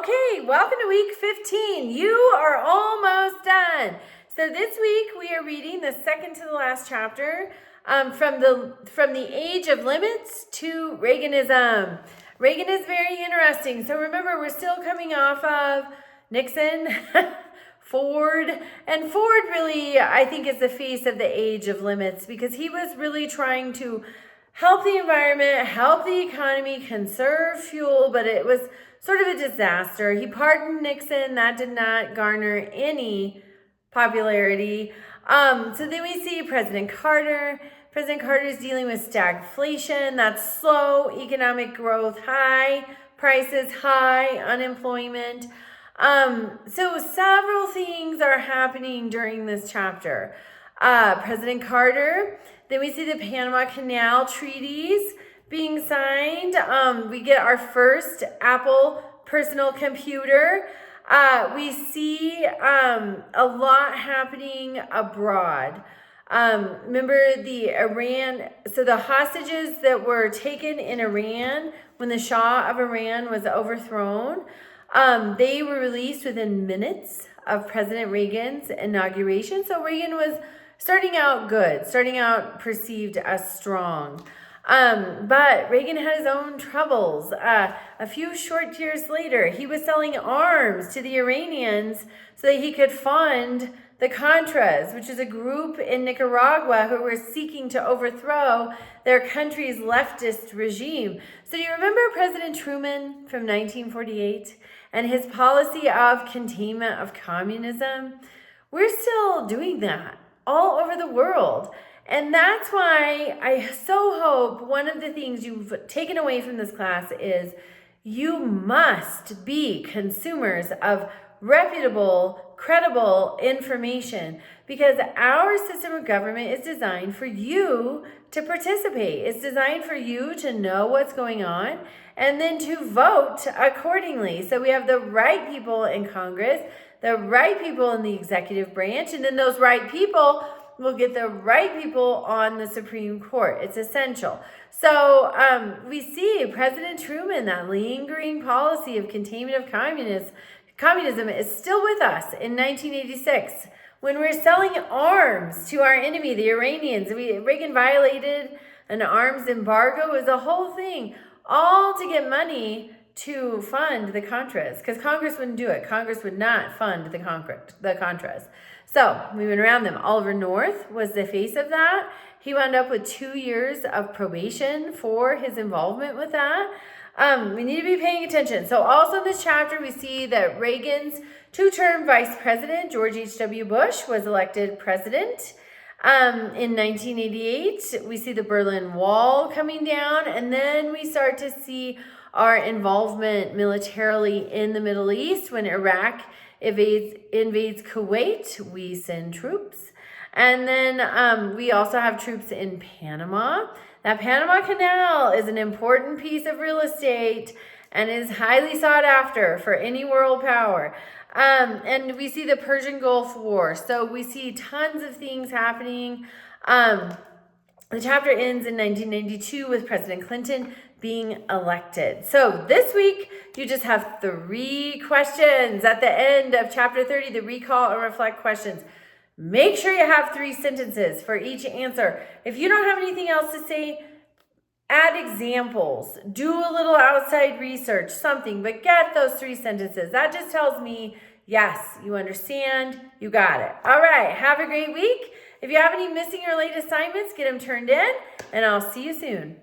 Okay, welcome to week 15. You are almost done. So this week we are reading the second to the last chapter from the Age of Limits to Reaganism. Reagan is very interesting. So remember, we're still coming off of Nixon, Ford, and Ford really, I think, is the face of the Age of Limits because he was really trying to help the environment, help the economy, conserve fuel, but it was sort of a disaster. He pardoned Nixon. That did not garner any popularity. So then we see President Carter. President Carter is dealing with stagflation. That's slow economic growth, high prices, high unemployment. So several things are happening during this chapter. President Carter. Then we see the Panama Canal treaties being signed. We get our first Apple personal computer. We see a lot happening abroad. Remember the hostages that were taken in Iran when the Shah of Iran was overthrown, they were released within minutes of President Reagan's inauguration. So Reagan was starting out good, starting out perceived as strong. But Reagan had his own troubles. A few short years later, he was selling arms to the Iranians so that he could fund the Contras, which is a group in Nicaragua who were seeking to overthrow their country's leftist regime. So do you remember President Truman from 1948 and his policy of containment of communism? We're still doing that all over the world. And that's why I so hope one of the things you've taken away from this class is you must be consumers of reputable, credible information because our system of government is designed for you to participate. It's designed for you to know what's going on and then to vote accordingly. So we have the right people in Congress, the right people in the executive branch, and then those right people will get the right people on the Supreme Court. It's essential. So we see President Truman, that lingering policy of containment of communism is still with us in 1986. When we're selling arms to our enemy, the Iranians, Reagan violated an arms embargo. It was a whole thing, all to get money to fund the Contras, because Congress wouldn't do it. Congress would not fund the Contras. So we went around them. Oliver North was the face of that. He wound up with 2 years of probation for his involvement with that. We need to be paying attention. So also in this chapter, we see that Reagan's two-term vice president, George H.W. Bush, was elected president. In 1988, we see the Berlin Wall coming down, and then we start to see our involvement militarily in the Middle East. When Iraq invades Kuwait, we send troops. And then we also have troops in Panama. That Panama Canal is an important piece of real estate and is highly sought after for any world power. And we see the Persian Gulf War. So we see tons of things happening. The chapter ends in 1992 with President Clinton being elected. So this week, you just have 3 questions at the end of chapter 30, the recall and reflect questions. Make sure you have 3 sentences for each answer. If you don't have anything else to say, add examples, do a little outside research, something, but get those 3 sentences. That just tells me, yes, you understand, you got it. All right, have a great week. If you have any missing or late assignments, get them turned in, and I'll see you soon.